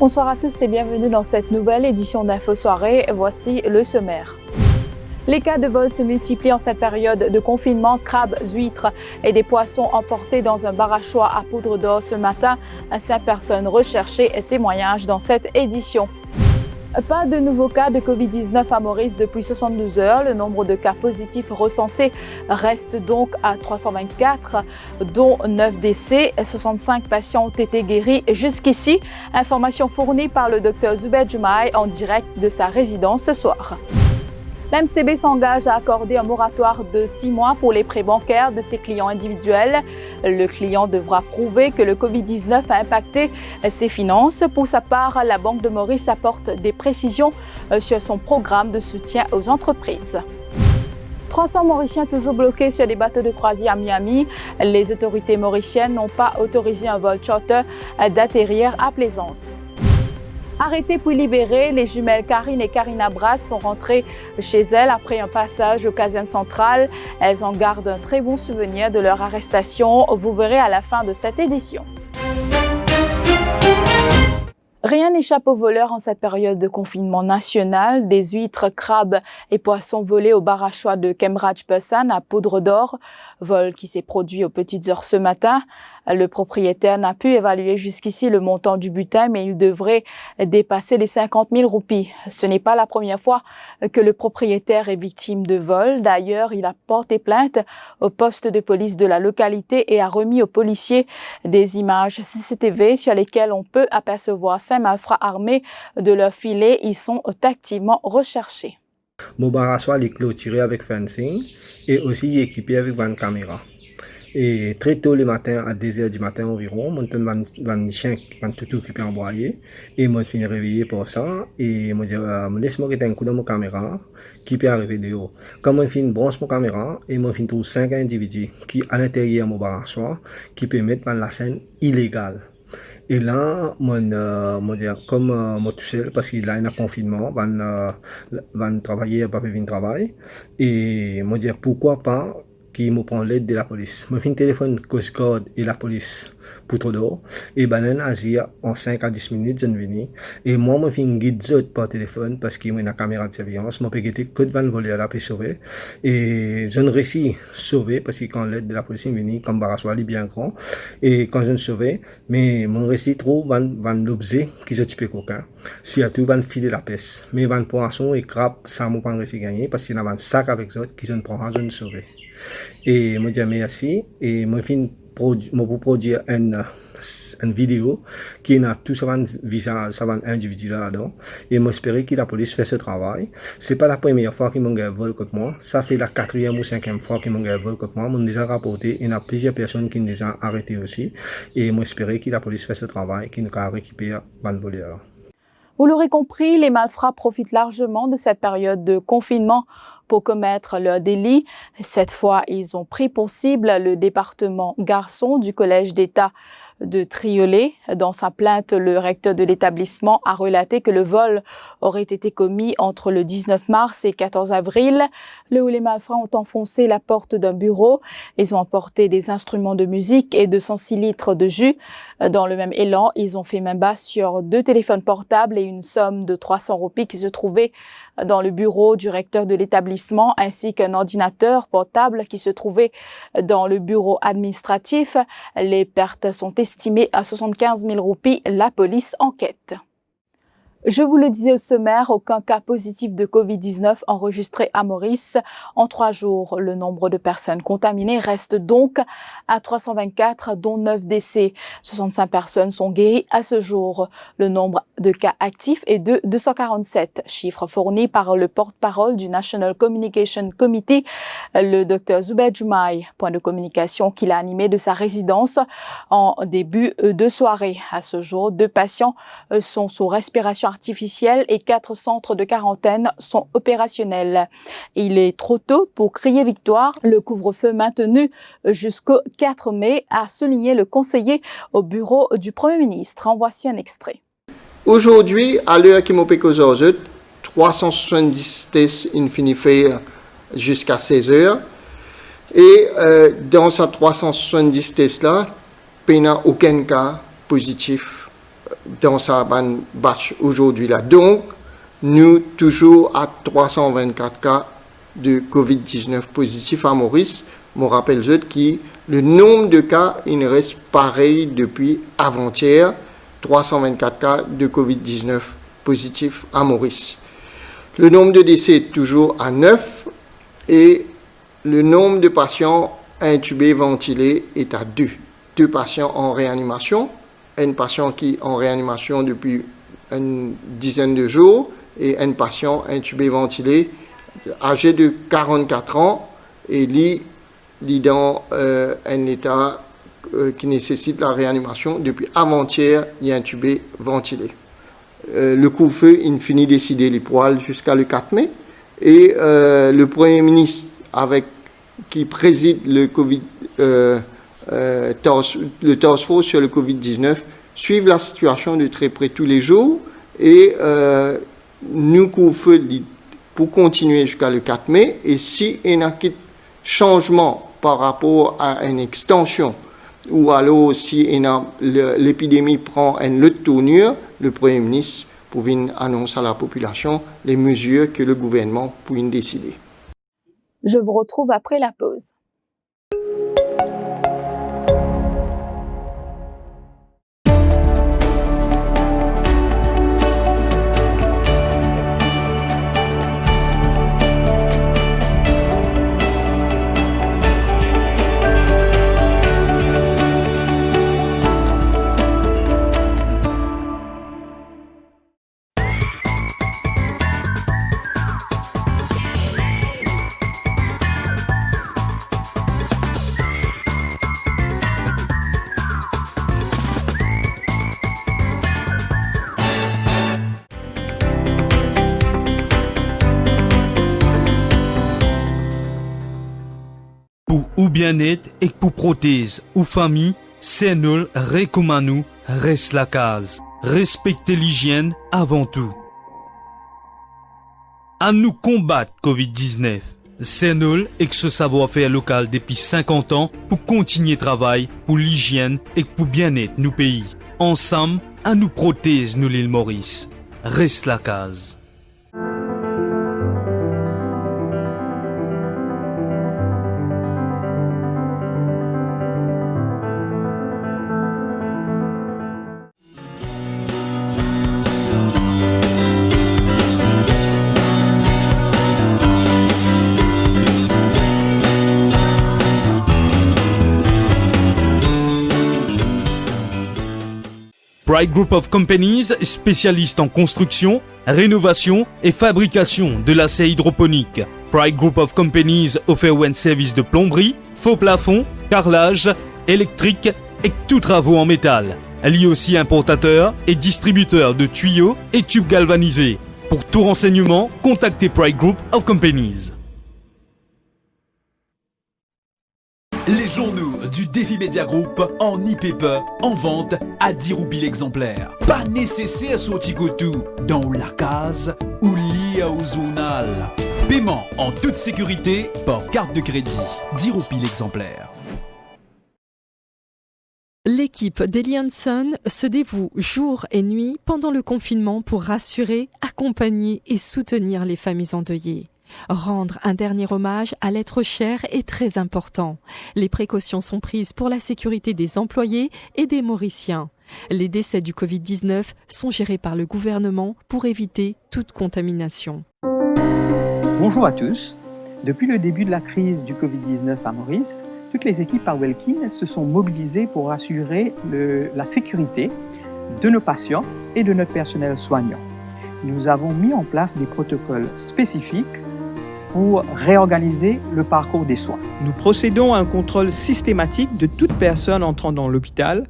Bonsoir à tous et bienvenue dans cette nouvelle édition d'Info Soirée. Voici le sommaire. Les cas de vol se multiplient en cette période de confinement. Crabes, huîtres et des poissons emportés dans un bar à choix à Poudre d'Or ce matin. 5 personnes recherchées. Témoignages dans cette édition. Pas de nouveaux cas de Covid-19 à Maurice depuis 72 heures. Le nombre de cas positifs recensés reste donc à 324, dont 9 décès. 65 patients ont été guéris jusqu'ici. Information fournie par le Dr Zubair Jumaï en direct de sa résidence ce soir. L'MCB s'engage à accorder un moratoire de 6 mois pour les prêts bancaires de ses clients individuels. Le client devra prouver que le Covid-19 a impacté ses finances. Pour sa part, la Banque de Maurice apporte des précisions sur son programme de soutien aux entreprises. 300 Mauriciens toujours bloqués sur des bateaux de croisière à Miami. Les autorités mauriciennes n'ont pas autorisé un vol charter d'atterrir à Plaisance. Arrêtées puis libérées, les jumelles Karine et Karina Brass sont rentrées chez elles après un passage au caserne centrale. Elles en gardent un très bon souvenir de leur arrestation. Vous verrez à la fin de cette édition. Rien n'échappe aux voleurs en cette période de confinement national. Des huîtres, crabes et poissons volés au bar à choix de Kemraj Pessan à Poudre d'Or. Vol qui s'est produit aux petites heures ce matin. Le propriétaire n'a pu évaluer jusqu'ici le montant du butin, mais il devrait dépasser les 50 000 roupies. Ce n'est pas la première fois que le propriétaire est victime de vol. D'ailleurs, il a porté plainte au poste de police de la localité et a remis aux policiers des images CCTV sur lesquelles on peut apercevoir 5 malfrats armés de leur filet. Ils sont activement recherchés. Mon bar à soie est clôturé avec fencing et aussi équipé avec 20 caméras. Et très tôt le matin, à 2h du matin environ, mon père va chien va tout occupé en broyer et moi fini réveillé pour ça et moi dire laisse-moi mettre un coup dans mon caméra qui peut arriver de haut. Quand moi fin branche mon caméra et moi fin trouve 5 individus qui à l'intérieur mon bar à soie qui peut mettre dans la scène illégale. Et là, moi dire comme moi tout seul parce qu'il a un confinement, van travailler pas venir travail et moi dire pourquoi pas qui me prend l'aide de la police. Je fais un téléphone Coast Guard et la police pour tout d'or. Et ben, en 5 à 10 minutes, je viens. Et moi, je fais un guide par téléphone parce qu'il y a une caméra de surveillance. Je peux guetter que de voler à la paix sauver. Et je ne réussis à sauver parce que quand l'aide de la police est venue, comme Barassois est bien grand. Et quand je ne sauve, mais mon récit trop van l'objet qui est typé coquin. Si à tout, van filer la peste. Mais van poisson et crabe, ça m'a pas réussi à gagner parce qu'il y a un sac avec eux qui je ne prends pas, je ne sauve. Et moi dis merci et moi fin pour produire une vidéo qui a tout ça un visage ça un individu là-dedans et moi espérer que la police fait ce travail. C'est pas la première fois qu'ils m'ont vol contre moi, ça fait la 4e ou 5e fois qu'ils m'ont vol contre moi. M'ont déjà rapporté et il y a plusieurs personnes qui ont déjà arrêté aussi et moi espérer que la police fait ce travail qui nous a récupéré van voleur. Vous l'aurez compris, les malfrats profitent largement de cette période de confinement pour commettre leur délit. Cette fois, ils ont pris pour cible le département garçon du Collège d'État de Triolet. Dans sa plainte, le recteur de l'établissement a relaté que le vol aurait été commis entre le 19 mars et 14 avril. Là où les malfrats ont enfoncé la porte d'un bureau, ils ont emporté des instruments de musique et 206 litres de jus. Dans le même élan, ils ont fait main basse sur 2 téléphones portables et une somme de 300 roupies qui se trouvait dans le bureau du recteur de l'établissement, ainsi qu'un ordinateur portable qui se trouvait dans le bureau administratif. Les pertes sont estimées à 75 000 roupies. La police enquête. Je vous le disais au sommaire, aucun cas positif de Covid-19 enregistré à Maurice. En 3 jours, le nombre de personnes contaminées reste donc à 324, dont 9 décès. 65 personnes sont guéries à ce jour. Le nombre de cas actifs est de 247, chiffre fourni par le porte-parole du National Communication Committee, le Dr Zubair Jumaï, point de communication qu'il a animé de sa résidence en début de soirée. À ce jour, 2 patients sont sous respiration artificielle et 4 centres de quarantaine sont opérationnels. Il est trop tôt pour crier victoire. Le couvre-feu maintenu jusqu'au 4 mai, a souligné le conseiller au bureau du Premier ministre. En voici un extrait. Aujourd'hui, à l'heure qui m'a payé 370 tests infinités jusqu'à 16 heures. Et dans ces 370 tests-là, il n'y a aucun cas positif dans sa batch aujourd'hui là. Donc, nous toujours à 324 cas de COVID-19 positifs à Maurice. Je rappelle que le nombre de cas, il reste pareil depuis avant-hier, 324 cas de COVID-19 positifs à Maurice. Le nombre de décès est toujours à 9 et le nombre de patients intubés ventilés est à 2. 2 patients en réanimation, un patient qui est en réanimation depuis une dizaine de jours et un patient intubé ventilé âgé de 44 ans et lui dans un état qui nécessite la réanimation depuis avant-hier, il est intubé ventilé. Le couvre-feu, il finit décider les poils jusqu'à le 4 mai et le Premier ministre qui préside le task force sur le Covid-19 suivent la situation de très près tous les jours et nous couvre-feu pour continuer jusqu'à le 4 mai et si il y a un changement par rapport à une extension ou alors si l'épidémie prend une autre tournure, le Premier ministre pouvait annoncer à la population les mesures que le gouvernement pouvait décider. Je vous retrouve après la pause. Ou bien-être et pour prothèse ou famille, c'est nous recommandons reste la case. Respectez l'hygiène avant tout. À nous combattre Covid-19. C'est nous et que ce savoir-faire local depuis 50 ans pour continuer travail pour l'hygiène et pour bien-être nous pays. Ensemble, à nous prothèse nous l'île Maurice. Reste la case. Pride Group of Companies, spécialiste en construction, rénovation et fabrication de l'acier hydroponique. Pride Group of Companies offre un service de plomberie, faux plafond, carrelage, électrique et tous travaux en métal. Elle est aussi importateur et distributeur de tuyaux et tubes galvanisés. Pour tout renseignement, contactez Pride Group of Companies. Les journaux du Défi Media Group en e-paper en vente à 10 roupies l'exemplaire. Pas nécessaire sortir tout dans la case ou lié au journal. Paiement en toute sécurité par carte de crédit. 10 roupies l'exemplaire. L'équipe d'Eli Hanson se dévoue jour et nuit pendant le confinement pour rassurer, accompagner et soutenir les familles endeuillées. Rendre un dernier hommage à l'être cher est très important. Les précautions sont prises pour la sécurité des employés et des Mauriciens. Les décès du Covid-19 sont gérés par le gouvernement pour éviter toute contamination. Bonjour à tous. Depuis le début de la crise du Covid-19 à Maurice, toutes les équipes à Welkin se sont mobilisées pour assurer la sécurité de nos patients et de notre personnel soignant. Nous avons mis en place des protocoles spécifiques pour réorganiser le parcours des soins. Nous procédons à un contrôle systématique de toute personne entrant dans l'hôpital,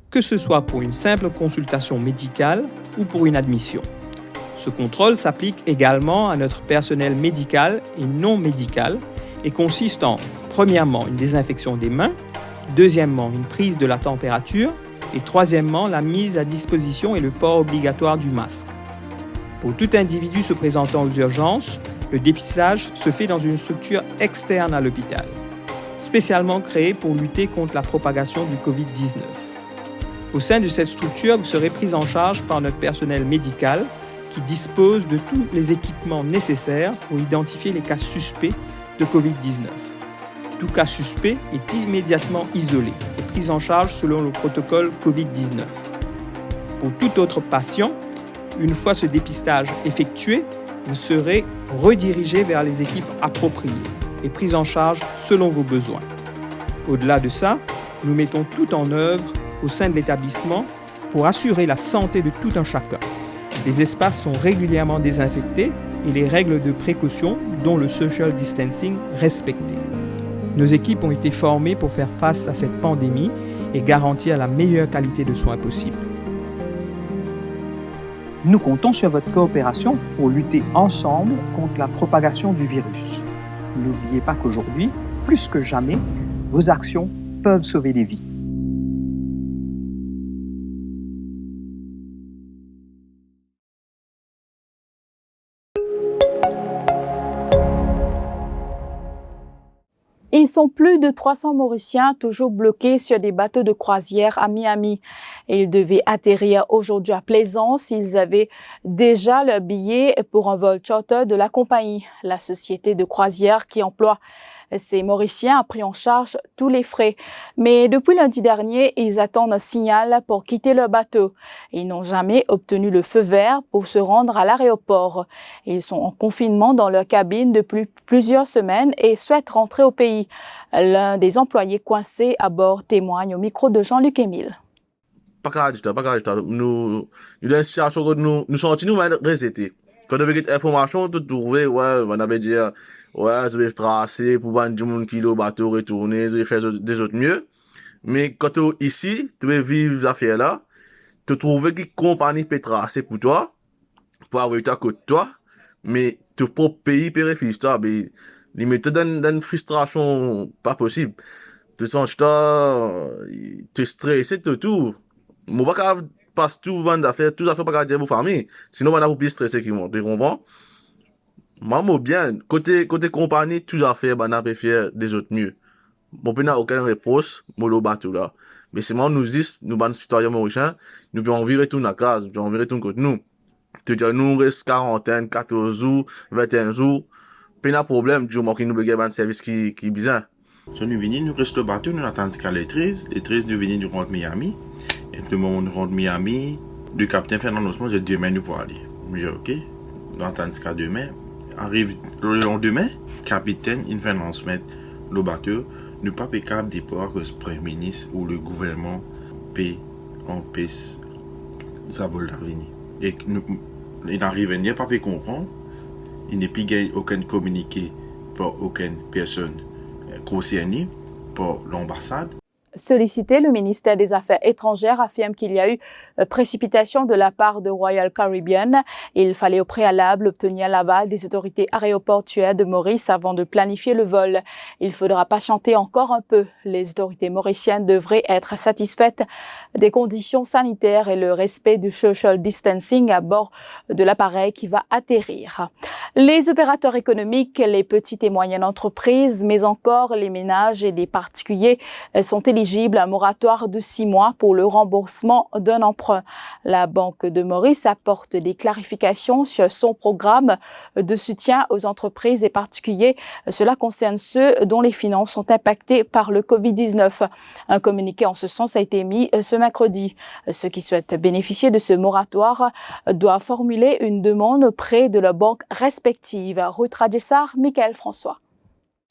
que ce soit pour une simple consultation médicale ou pour une admission. Ce contrôle s'applique également à notre personnel médical et non médical et consiste en, premièrement, une désinfection des mains, deuxièmement, une prise de la température et troisièmement, la mise à disposition et le port obligatoire du masque. Pour tout individu se présentant aux urgences, le dépistage se fait dans une structure externe à l'hôpital, spécialement créée pour lutter contre la propagation du Covid-19. Au sein de cette structure, vous serez pris en charge par notre personnel médical qui dispose de tous les équipements nécessaires pour identifier les cas suspects de Covid-19. Tout cas suspect est immédiatement isolé et pris en charge selon le protocole Covid-19. Pour tout autre patient, une fois ce dépistage effectué, vous serez redirigé vers les équipes appropriées et pris en charge selon vos besoins. Au-delà de ça, nous mettons tout en œuvre au sein de l'établissement pour assurer la santé de tout un chacun. Les espaces sont régulièrement désinfectés et les règles de précaution, dont le social distancing, respectées. Nos équipes ont été formées pour faire face à cette pandémie et garantir la meilleure qualité de soins possible. Nous comptons sur votre coopération pour lutter ensemble contre la propagation du virus. N'oubliez pas qu'aujourd'hui, plus que jamais, vos actions peuvent sauver des vies. Ils sont plus de 300 Mauriciens toujours bloqués sur des bateaux de croisière à Miami. Ils devaient atterrir aujourd'hui à Plaisance. Ils avaient déjà leur billet pour un vol charter de la compagnie. La société de croisière qui emploie ces Mauriciens a pris en charge tous les frais. Mais depuis lundi dernier, ils attendent un signal pour quitter leur bateau. Ils n'ont jamais obtenu le feu vert pour se rendre à l'aéroport. Ils sont en confinement dans leur cabine depuis plusieurs semaines et souhaitent rentrer au pays. L'un des employés coincés à bord témoigne au micro de Jean-Luc Émile. Pas grave, nous dans une situation que nous sommes resetés. Quand on avait cette information, tu trouvais, on avait dit, je vais tracer pour vendre du monde qui est au bateau, retourner, je vais faire des autres mieux. Mais quand tu es ici, tu veux vivre ces affaires-là, tu trouves que compagnie peut tracer pour toi, pour avoir ta côté toi, mais tu propre pays peut refuser toi, mais les méthodes d'une frustration pas possible. Tu sens que tu es stressé, tout. Moi, pas passe tout vendre d'affaires, tout affaires pas dire pour famille. Sinon, on a plus stressé qui monte. Tu comprends? Moi, bien, côté compagnie, tout affaires, on a peut faire des autres mieux. Bon, on n'a aucune réponse, pour le bateau là. Mais c'est moi, nous disons, nous, les citoyens mauriciens, nous pouvons virer tout dans la case, nous pouvons virer tout contre nous. Tu dis, nous, reste quarantaine, 14 jours, 21 jours. Pas de problème, du moment que nous avons un service qui est bizarre. So, nous venons, nous restons le bateau, nous attendons jusqu'à les 13. Les 13, nous venons, nous rentrons Miami. Et le moment où nous rentrons Miami, le capitaine Fernando Osmond dit demain nous pour aller. Je dis ok, nous attendons jusqu'à demain. Arrive le lendemain, le capitaine, il fait un annonce, le bateau, ne pas capable de départ que le Premier ministre ou le gouvernement paie en paix ça vole l'avenir. Et il n'arrive à n'y pas comprendre, il n'est plus aucun communiqué par aucune personne concernée par l'ambassade. Sollicité, le ministère des Affaires étrangères affirme qu'il y a eu précipitation de la part de Royal Caribbean. Il fallait au préalable obtenir l'aval des autorités aéroportuaires de Maurice avant de planifier le vol. Il faudra patienter encore un peu. Les autorités mauriciennes devraient être satisfaites des conditions sanitaires et le respect du social distancing à bord de l'appareil qui va atterrir. Les opérateurs économiques, les petites et moyennes entreprises, mais encore les ménages et des particuliers sont éligibles à un moratoire de 6 mois pour le remboursement d'un emprunt. La Banque de Maurice apporte des clarifications sur son programme de soutien aux entreprises et particuliers. Cela concerne ceux dont les finances sont impactées par le Covid-19. Un communiqué en ce sens a été émis ce mercredi. Ceux qui souhaitent bénéficier de ce moratoire doivent formuler une demande auprès de leur banque respective. Ruth Radjessar, Michael François.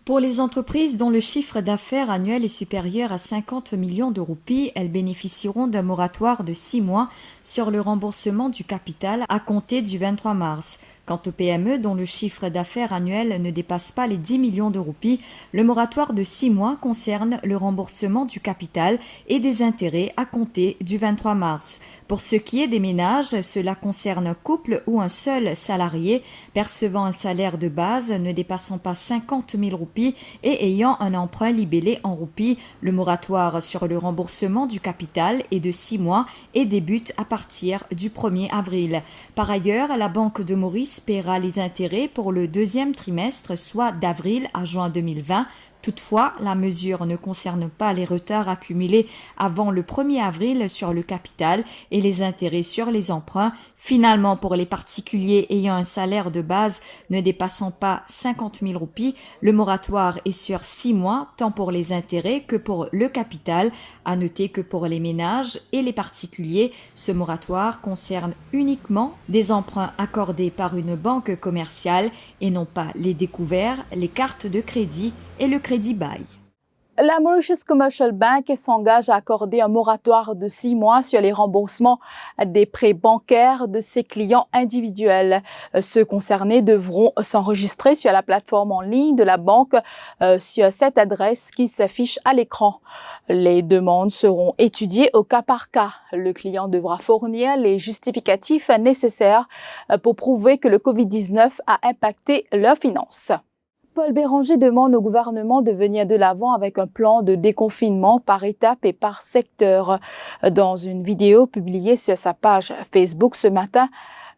Pour les entreprises dont le chiffre d'affaires annuel est supérieur à 50 millions de roupies, elles bénéficieront d'un moratoire de 6 mois sur le remboursement du capital à compter du 23 mars. Quant aux PME dont le chiffre d'affaires annuel ne dépasse pas les 10 millions de roupies, le moratoire de 6 mois concerne le remboursement du capital et des intérêts à compter du 23 mars. Pour ce qui est des ménages, cela concerne un couple ou un seul salarié percevant un salaire de base ne dépassant pas 50 000 roupies et ayant un emprunt libellé en roupies. Le moratoire sur le remboursement du capital est de 6 mois et débute à partir du 1er avril. Par ailleurs, la Banque de Maurice paiera les intérêts pour le deuxième trimestre, soit d'avril à juin 2020, Toutefois, la mesure ne concerne pas les retards accumulés avant le 1er avril sur le capital et les intérêts sur les emprunts. Finalement, pour les particuliers ayant un salaire de base ne dépassant pas 50 000 roupies, le moratoire est sur 6 mois, tant pour les intérêts que pour le capital. À noter que pour les ménages et les particuliers, ce moratoire concerne uniquement des emprunts accordés par une banque commerciale et non pas les découverts, les cartes de crédit et le crédit bail. La Mauritius Commercial Bank s'engage à accorder un moratoire de 6 mois sur les remboursements des prêts bancaires de ses clients individuels. Ceux concernés devront s'enregistrer sur la plateforme en ligne de la banque sur cette adresse qui s'affiche à l'écran. Les demandes seront étudiées au cas par cas. Le client devra fournir les justificatifs nécessaires pour prouver que le Covid-19 a impacté leurs finances. Paul Béranger demande au gouvernement de venir de l'avant avec un plan de déconfinement par étapes et par secteur. Dans une vidéo publiée sur sa page Facebook ce matin,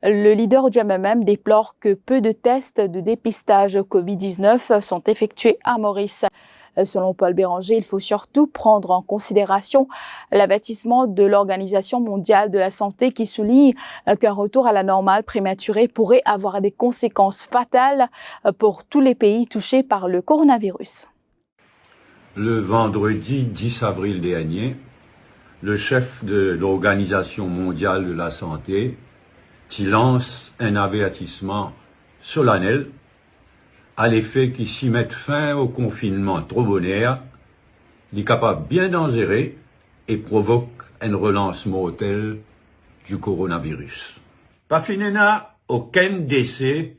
le leader du MMM déplore que peu de tests de dépistage Covid-19 sont effectués à Maurice. Selon Paul Béranger, il faut surtout prendre en considération l'avertissement de l'Organisation mondiale de la santé qui souligne qu'un retour à la normale prématuré pourrait avoir des conséquences fatales pour tous les pays touchés par le coronavirus. Le vendredi 10 avril dernier, le chef de l'Organisation mondiale de la santé lance un avertissement solennel à l'effet qui s'y mette fin au confinement trop bonnaire, est capable bien d'engerer et provoque une relance mortelle du coronavirus. Pas finena aucun décès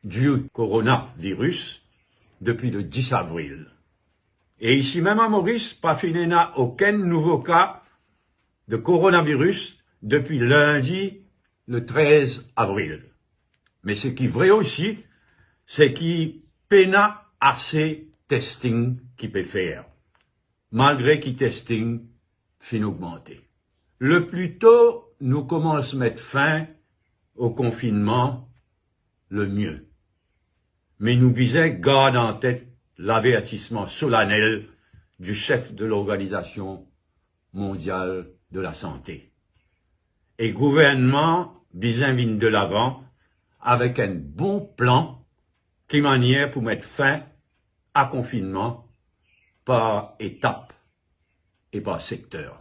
du coronavirus depuis le 10 avril. Et ici même à Maurice, pas finena aucun nouveau cas de coronavirus depuis lundi le 13 avril. Mais ce qui est vrai aussi, c'est qu'il peina assez testing qui peut faire, malgré qu'il testing fin augmenté. Le plus tôt nous commençons à mettre fin au confinement, le mieux. Mais nous bisons garde en tête l'avertissement solennel du chef de l'Organisation mondiale de la santé. Et gouvernement bisant vient de l'avant avec un bon plan qui manière pour mettre fin à confinement par étape et par secteur.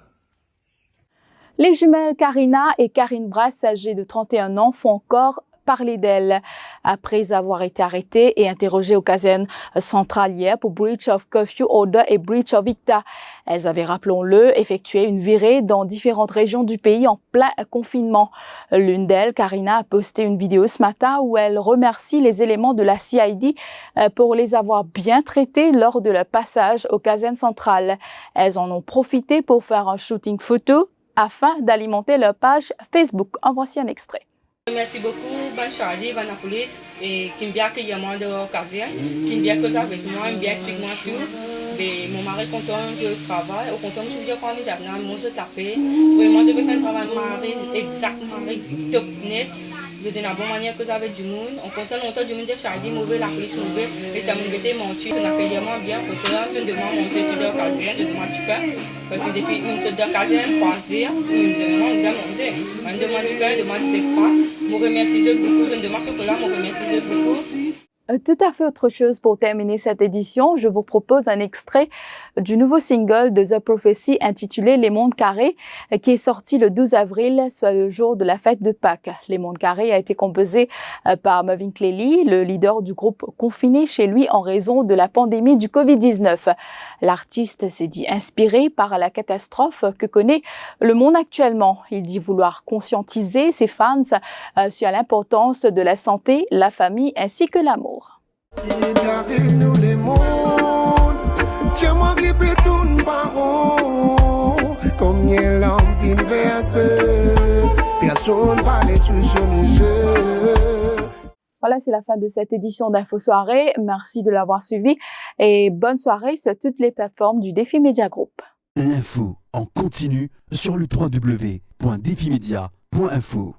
Les jumelles Karina et Karine Brass, âgées de 31 ans, font encore parler d'elles. Après avoir été arrêtées et interrogées aux casernes centrales hier pour breach of curfew order et breach of ICTA, elles avaient, rappelons-le, effectué une virée dans différentes régions du pays en plein confinement. L'une d'elles, Karina, a posté une vidéo ce matin où elle remercie les éléments de la CID pour les avoir bien traités lors de leur passage aux casernes centrales. Elles en ont profité pour faire un shooting photo afin d'alimenter leur page Facebook. En voici un extrait. Merci beaucoup, Ban Charlie, Ban la police, et qui me bien accueilli moi de caserne, qui me bien causé avec moi, me bien expliqué moi tout. Et mon mari content, je travaille, au content, je me dis quand j'ai appris, moi je tapais. Vraiment, je vais faire un travail mari exactement, top net. De la bonne manière que j'avais du monde. On comptait longtemps du monde, j'ai Charlie, mauvais, la police mauvais, et t'as mon gâté menti, on accueillait moi bien, au content, je demande mon Dieu de caserne, je demande du pain. Parce que depuis une seule caserne, 3 heures, nous demande du pain, demande du pas. Je remercie beaucoup, je demande ce que là, je remercie beaucoup. Tout à fait autre chose pour terminer cette édition. Je vous propose un extrait du nouveau single de The Prophecy intitulé Les Mondes Carrés qui est sorti le 12 avril, soit le jour de la fête de Pâques. Les Mondes Carrés a été composé par Marvin Cleary, le leader du groupe confiné chez lui en raison de la pandémie du Covid-19. L'artiste s'est dit inspiré par la catastrophe que connaît le monde actuellement. Il dit vouloir conscientiser ses fans sur l'importance de la santé, la famille ainsi que l'amour. Voilà, c'est la fin de cette édition d'Info Soirée. Merci de l'avoir suivi et bonne soirée sur toutes les plateformes du Défi Média Group. L'info en continu sur le www.defimedia.info.